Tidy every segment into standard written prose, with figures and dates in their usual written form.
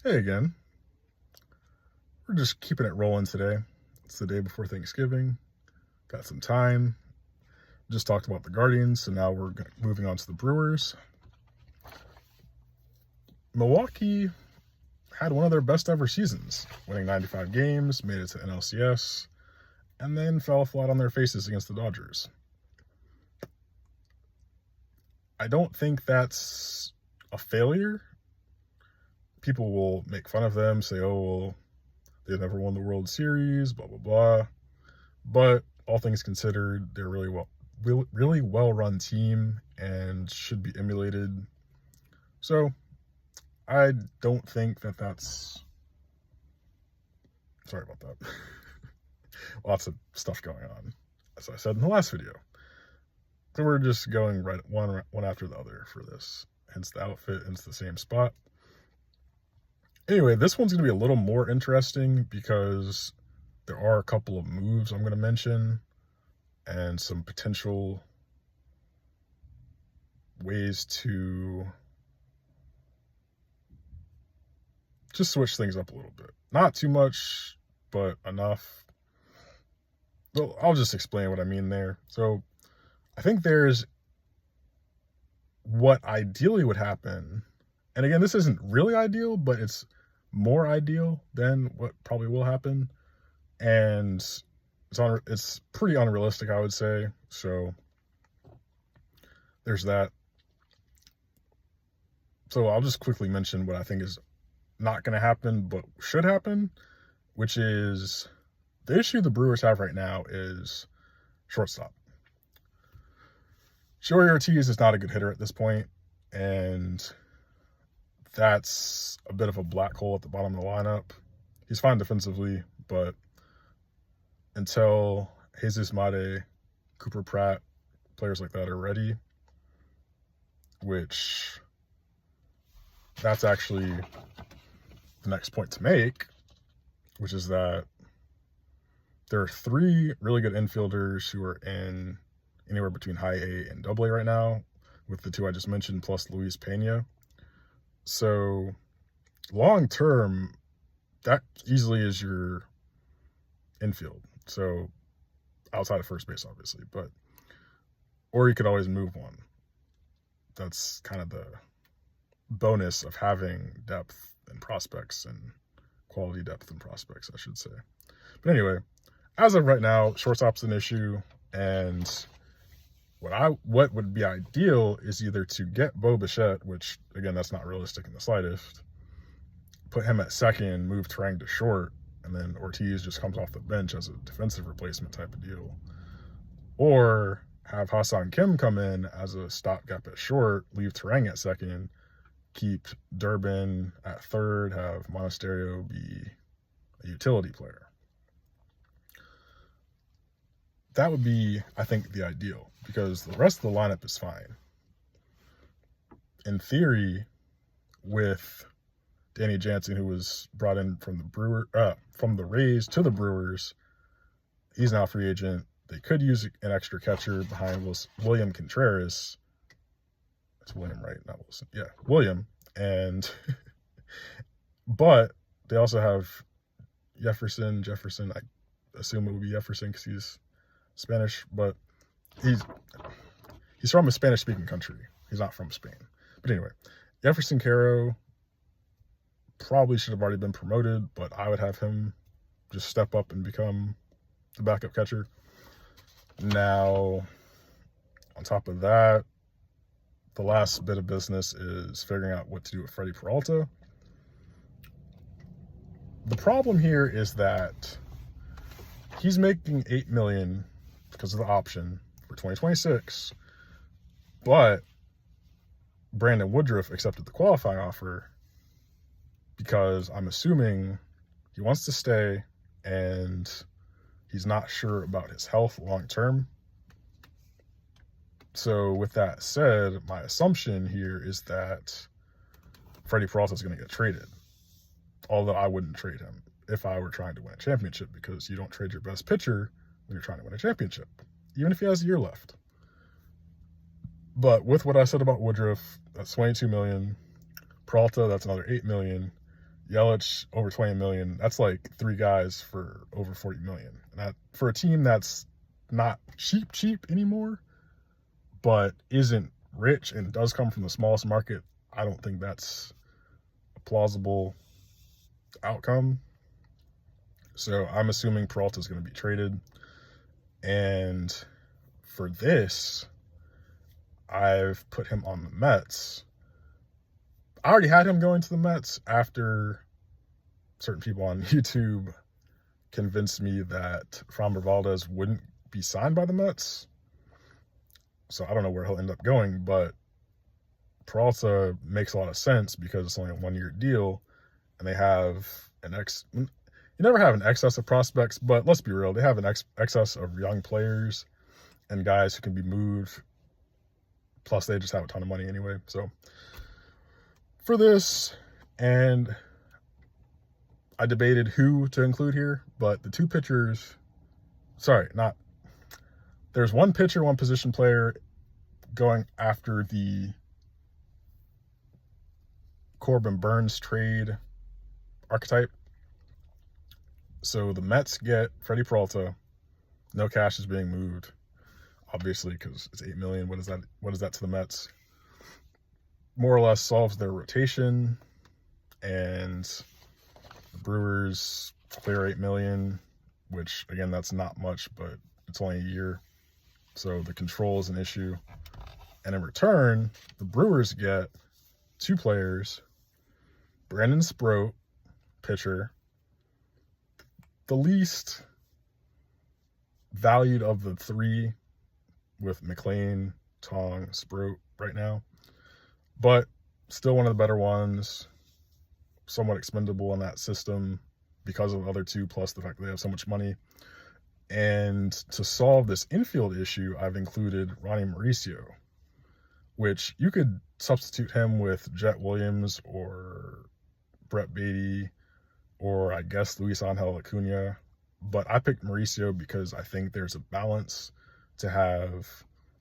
Hey again. We're just keeping it rolling today. It's the day before Thanksgiving. Got some time. Just talked about the Guardians, so now we're moving on to the Brewers. Milwaukee had one of their best ever seasons, winning 95 games, made it to NLCS, and then fell flat on their faces against the Dodgers. I don't think that's a failure. People will make fun of them, say, oh, well, they never won the World Series, blah, blah, blah. But all things considered, they're really well-run team and should be emulated. So I don't think that that's... Sorry about that. Lots of stuff going on, as I said in the last video. So we're just going right one after the other for this. Hence the outfit, hence the same spot. Anyway, this one's going to be a little more interesting because there are a couple of moves I'm going to mention and some potential ways to just switch things up a little bit. Not too much, but enough. Well, I'll just explain what I mean there. So I think there's what ideally would happen. And again, this isn't really ideal, but it's more ideal than what probably will happen. And it's pretty unrealistic, I would say. So there's that. So I'll just quickly mention what I think is not going to happen, but should happen, which is the issue the Brewers have right now is shortstop. Joey Ortiz is not a good hitter at this point, and that's a bit of a black hole at the bottom of the lineup. He's fine defensively, but until Jesus Mate, Cooper Pratt, players like that are ready, which that's actually the next point to make, which is that there are three really good infielders who are in anywhere between high A and double A right now, with the two I just mentioned, plus Luis Pena. So long term, that easily is your infield. So outside of first base, obviously, but or you could always move one. That's kind of the bonus of having depth and prospects, and quality depth and prospects, I should say. But anyway, as of right now, shortstop's an issue, and what would be ideal is either to get Bo Bichette, which again, that's not realistic in the slightest, put him at second, move Terang to short, and then Ortiz just comes off the bench as a defensive replacement type of deal. Or have Hassan Kim come in as a stopgap at short, leave Terang at second, keep Durbin at third, have Monasterio be a utility player. That would be, I think, the ideal, because the rest of the lineup is fine. In theory, with Danny Jansen, who was brought in from the Rays to the Brewers, he's now a free agent. They could use an extra catcher behind William Contreras. That's William, right? Not Wilson. Yeah, William. And but they also have Jefferson. I assume it would be Jefferson because he's Spanish, but he's from a Spanish-speaking country. He's not from Spain. But anyway, Jefferson Caro probably should have already been promoted, but I would have him just step up and become the backup catcher. Now, on top of that, the last bit of business is figuring out what to do with Freddy Peralta. The problem here is that he's making $8 million because of the option for 2026, but Brandon Woodruff accepted the qualifying offer because I'm assuming he wants to stay and he's not sure about his health long term. So with that said, my assumption here is that Freddy Peralta is going to get traded, although I wouldn't trade him if I were trying to win a championship, because you don't trade your best pitcher when you're trying to win a championship, even if he has a year left. But with what I said about Woodruff, that's $22 million. Peralta, that's another $8 million. Yelich over 20 million. That's like 3 guys for over 40 million. And that, for a team that's not cheap anymore, but isn't rich and does come from the smallest market, I don't think that's a plausible outcome. So I'm assuming Peralta is going to be traded. And for this, I've put him on the Mets. I already had him going to the Mets after certain people on YouTube convinced me that Framber Valdez wouldn't be signed by the Mets. So I don't know where he'll end up going, but Peralta makes a lot of sense because it's only a 1-year deal, and they have you never have an excess of prospects, but let's be real, they have an excess of young players and guys who can be moved. Plus, they just have a ton of money anyway. So for this, and I debated who to include here, but the 2 pitchers, there's 1 pitcher, 1 position player going after the Corbin Burnes trade archetype. So the Mets get Freddy Peralta. No cash is being moved, obviously, because it's $8 million. What is that to the Mets? More or less solves their rotation, and the Brewers clear $8 million, which again, that's not much, but it's only a year, so the control is an issue. And in return, the Brewers get 2 players: Brandon Sproat, pitcher, the least valued of the 3, with McLean, Tong, Sproat right now, but still one of the better ones, somewhat expendable in that system because of the other 2, plus the fact that they have so much money. And to solve this infield issue, I've included Ronnie Mauricio, which you could substitute him with Jet Williams or Brett Beatty, or I guess Luis Angel Acuna. But I picked Mauricio because I think there's a balance to have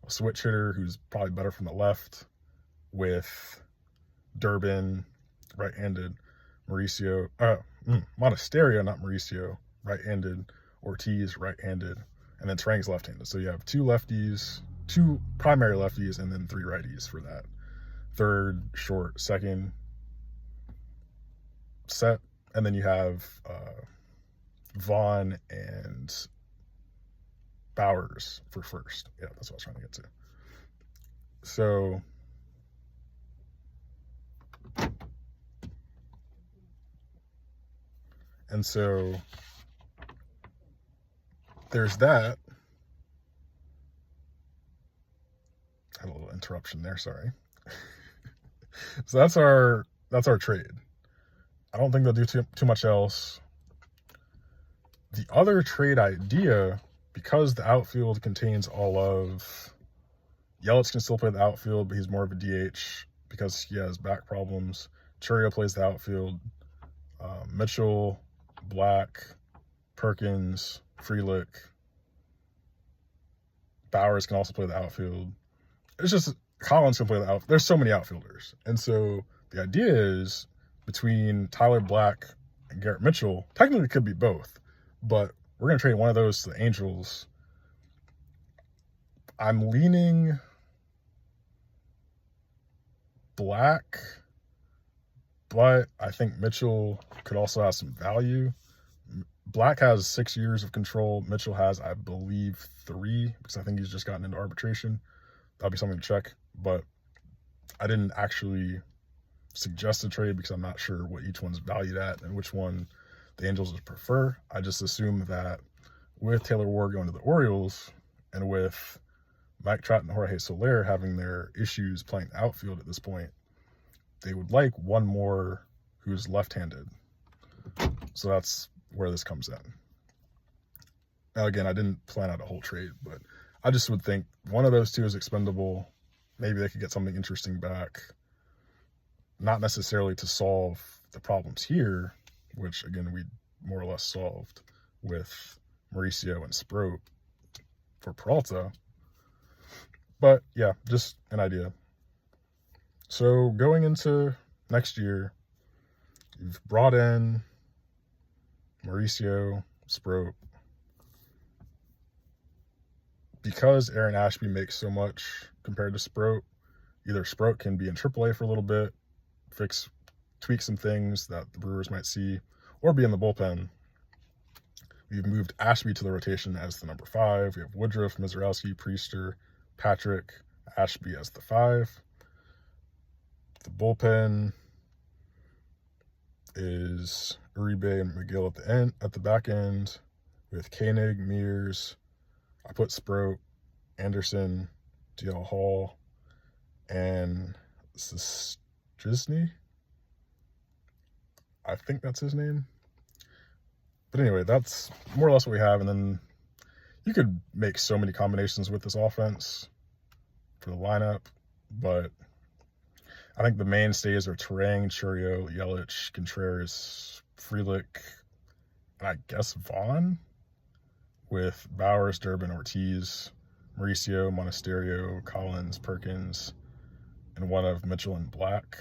a switch hitter who's probably better from the left with Durbin, right-handed, Mauricio, Monasterio, not Mauricio, right-handed, Ortiz, right-handed, and then Trangi's left-handed. So you have 2 lefties, 2 primary lefties, and then 3 righties for that third, short, second set. And then you have Vaughn and Bowers for first. Yeah, that's what I was trying to get to. So there's that. I had a little interruption there, sorry. So that's our trade. I don't think they'll do too much else. The other trade idea, because the outfield contains all of... Yelich can still play the outfield, but he's more of a DH because he has back problems. Churio plays the outfield. Mitchell, Black, Perkins, Frelick, Bowers can also play the outfield. It's just Collins can play the outfield. There's so many outfielders. And so the idea is between Tyler Black and Garrett Mitchell, technically it could be both, but we're going to trade one of those to the Angels. I'm leaning Black, but I think Mitchell could also have some value. Black has 6 years of control. Mitchell has, I believe, 3, because I think he's just gotten into arbitration. That'll be something to check, but I didn't actually suggest a trade because I'm not sure what each one's valued at and which one the Angels would prefer. I just assume that with Taylor Ward going to the Orioles and with Mike Trout and Jorge Soler having their issues playing the outfield at this point, they would like one more who's left-handed. So that's where this comes in. Now, again, I didn't plan out a whole trade, but I just would think one of those 2 is expendable. Maybe they could get something interesting back. Not necessarily to solve the problems here, which, again, we more or less solved with Mauricio and Sproat for Peralta. But, yeah, just an idea. So going into next year, You've brought in Mauricio, Sproat. Because Aaron Ashby makes so much compared to Sproat, either Sproat can be in AAA for a little bit, tweak some things that the Brewers might see, or be in the bullpen. We've moved Ashby to the rotation as the number 5. We have Woodruff, Mizorowski, Priester, Patrick, Ashby as the 5. The bullpen is Uribe and McGill at the back end, with Koenig, Mears. I put Sproat, Anderson, DL Hall, and Strisny. I think that's his name. But anyway, that's more or less what we have. And then you could make so many combinations with this offense for the lineup. But I think the mainstays are Terang, Churio, Yelich, Contreras, Frelick, and I guess Vaughn, with Bowers, Durbin, Ortiz, Mauricio, Monasterio, Collins, Perkins, and one of Mitchell and Black.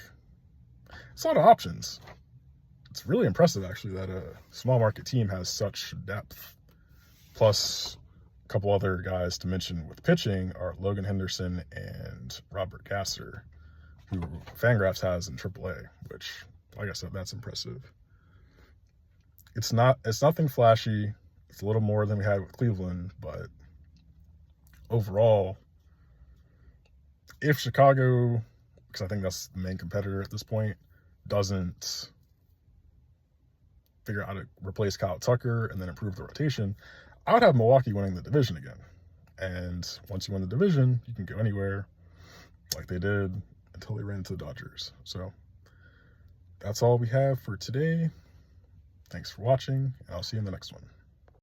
It's a lot of options. It's really impressive, actually, that a small market team has such depth. Plus, a couple other guys to mention with pitching are Logan Henderson and Robert Gasser, who Fangraphs has in AAA, which, like I said, that's impressive. It's nothing flashy. It's a little more than we had with Cleveland, but overall, if Chicago, because I think that's the main competitor at this point, doesn't figure out how to replace Kyle Tucker and then improve the rotation, I would have Milwaukee winning the division again. And once you win the division, you can go anywhere, like they did until they ran into the Dodgers. So that's all we have for today. Thanks for watching, and I'll see you in the next one.